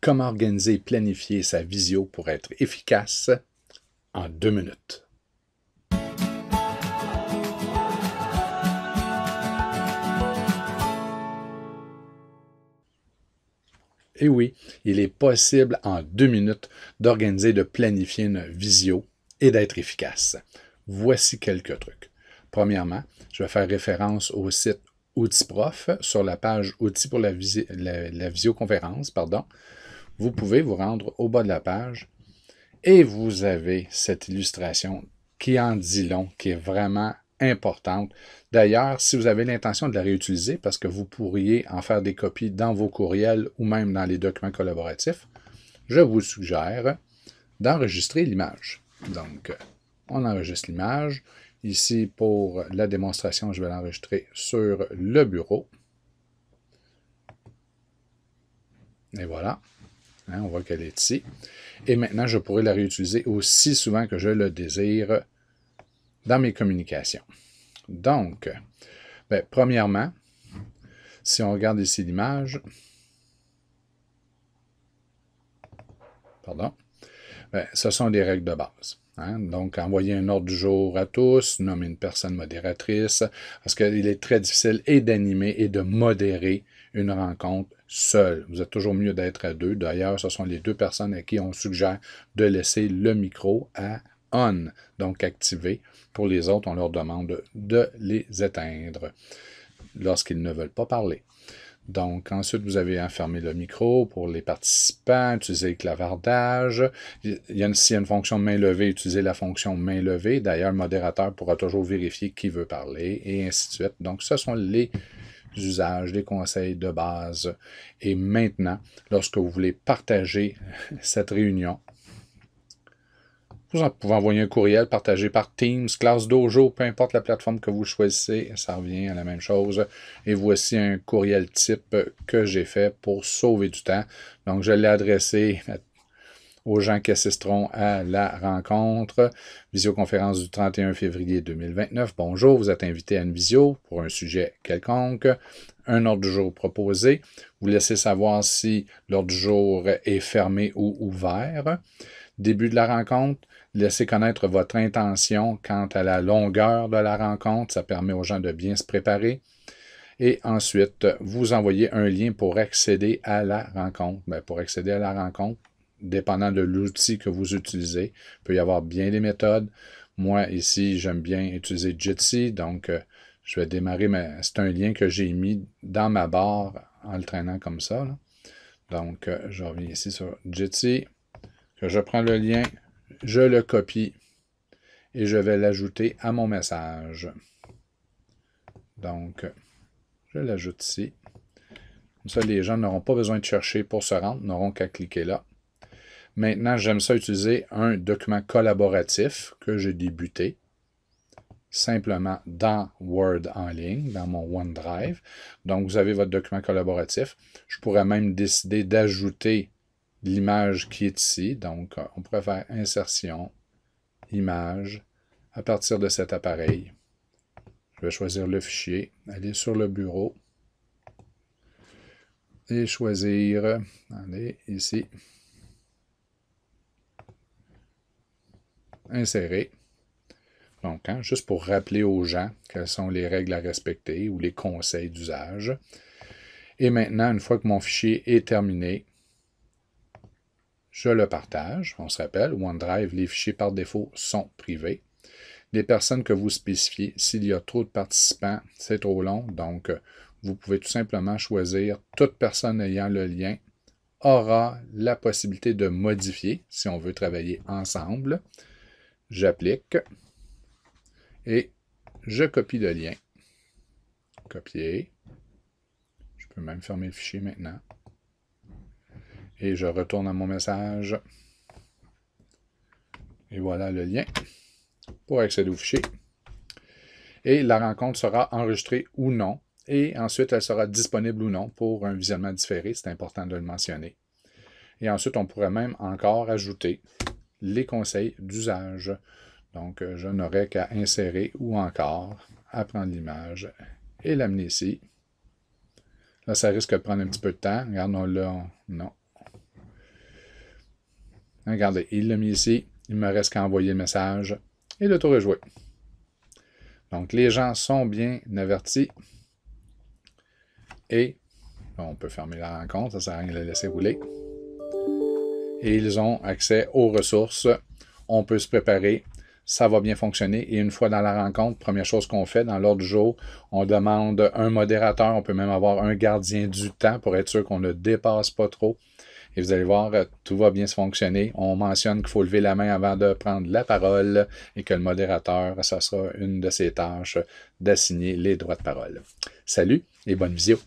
Comment organiser et planifier sa visio pour être efficace en 2 minutes. Et oui, il est possible en 2 minutes d'organiser, de planifier une visio et d'être efficace. Voici quelques trucs. Premièrement, je vais faire référence au site OutilsProf sur la page Outils pour la visioconférence. Vous pouvez vous rendre au bas de la page et vous avez cette illustration qui en dit long, qui est vraiment importante. D'ailleurs, si vous avez l'intention de la réutiliser, parce que vous pourriez en faire des copies dans vos courriels ou même dans les documents collaboratifs, je vous suggère d'enregistrer l'image. Donc, on enregistre l'image. Ici, pour la démonstration, je vais l'enregistrer sur le bureau. Et voilà. On voit qu'elle est ici. Et maintenant, je pourrais la réutiliser aussi souvent que je le désire dans mes communications. Donc, premièrement, si on regarde ici l'image, ce sont des règles de base. Donc, envoyer un ordre du jour à tous, nommer une personne modératrice, parce qu'il est très difficile et d'animer et de modérer une rencontre seule. Vous êtes toujours mieux d'être à deux. D'ailleurs, ce sont les deux personnes à qui on suggère de laisser le micro à on, donc activé. Pour les autres, on leur demande de les éteindre lorsqu'ils ne veulent pas parler. Donc, ensuite, vous avez fermé le micro pour les participants, utiliser le clavardage. S'il y a une fonction main levée, utilisez la fonction main levée. D'ailleurs, le modérateur pourra toujours vérifier qui veut parler, et ainsi de suite. Donc, ce sont les usages, les conseils de base. Et maintenant, lorsque vous voulez partager cette réunion, vous pouvez envoyer un courriel partagé par Teams, Class Dojo, peu importe la plateforme que vous choisissez, ça revient à la même chose. Et voici un courriel type que j'ai fait pour sauver du temps. Donc, je l'ai adressé aux gens qui assisteront à la rencontre, visioconférence du 31 février 2029. Bonjour, vous êtes invité à une visio pour un sujet quelconque. Un ordre du jour proposé. Vous laissez savoir si l'ordre du jour est fermé ou ouvert. Début de la rencontre, laissez connaître votre intention quant à la longueur de la rencontre. Ça permet aux gens de bien se préparer. Et ensuite, vous envoyez un lien pour accéder à la rencontre. Pour accéder à la rencontre, dépendant de l'outil que vous utilisez, il peut y avoir bien des méthodes. Moi, ici, j'aime bien utiliser Jitsi. Donc, je vais démarrer. C'est un lien que j'ai mis dans ma barre en le traînant comme ça. Donc, je reviens ici sur Jitsi. Je prends le lien, je le copie et je vais l'ajouter à mon message. Donc, je l'ajoute ici. Comme ça, les gens n'auront pas besoin de chercher pour se rendre, n'auront qu'à cliquer là. Maintenant, j'aime ça utiliser un document collaboratif que j'ai débuté simplement dans Word en ligne, dans mon OneDrive. Donc, vous avez votre document collaboratif. Je pourrais même décider d'ajouter l'image qui est ici. Donc, on pourrait faire insertion, image, à partir de cet appareil. Je vais choisir le fichier, aller sur le bureau et choisir, allez, ici, insérer. Donc, juste pour rappeler aux gens quelles sont les règles à respecter ou les conseils d'usage. Et maintenant, une fois que mon fichier est terminé, je le partage. On se rappelle, OneDrive, les fichiers par défaut sont privés. Les personnes que vous spécifiez, s'il y a trop de participants, c'est trop long. Donc, vous pouvez tout simplement choisir toute personne ayant le lien aura la possibilité de modifier si on veut travailler ensemble. J'applique et je copie le lien. Copier. Je peux même fermer le fichier maintenant. Et je retourne à mon message. Et voilà le lien pour accéder au fichier. Et la rencontre sera enregistrée ou non. Et ensuite, elle sera disponible ou non pour un visionnement différé. C'est important de le mentionner. Et ensuite, on pourrait même encore ajouter les conseils d'usage. Donc, je n'aurai qu'à insérer ou encore à prendre l'image et l'amener ici. Là, ça risque de prendre un petit peu de temps. Regarde, non. Regardez, il l'a mis ici. Il me reste qu'à envoyer le message. Et le tour est joué. Donc, les gens sont bien avertis. Et on peut fermer la rencontre, ça ne sert à rien de la laisser rouler. Et ils ont accès aux ressources. On peut se préparer. Ça va bien fonctionner. Et une fois dans la rencontre, première chose qu'on fait dans l'ordre du jour, on demande un modérateur. On peut même avoir un gardien du temps pour être sûr qu'on ne dépasse pas trop. Et vous allez voir, tout va bien se fonctionner. On mentionne qu'il faut lever la main avant de prendre la parole et que le modérateur, ça sera une de ses tâches d'assigner les droits de parole. Salut et bonne visio.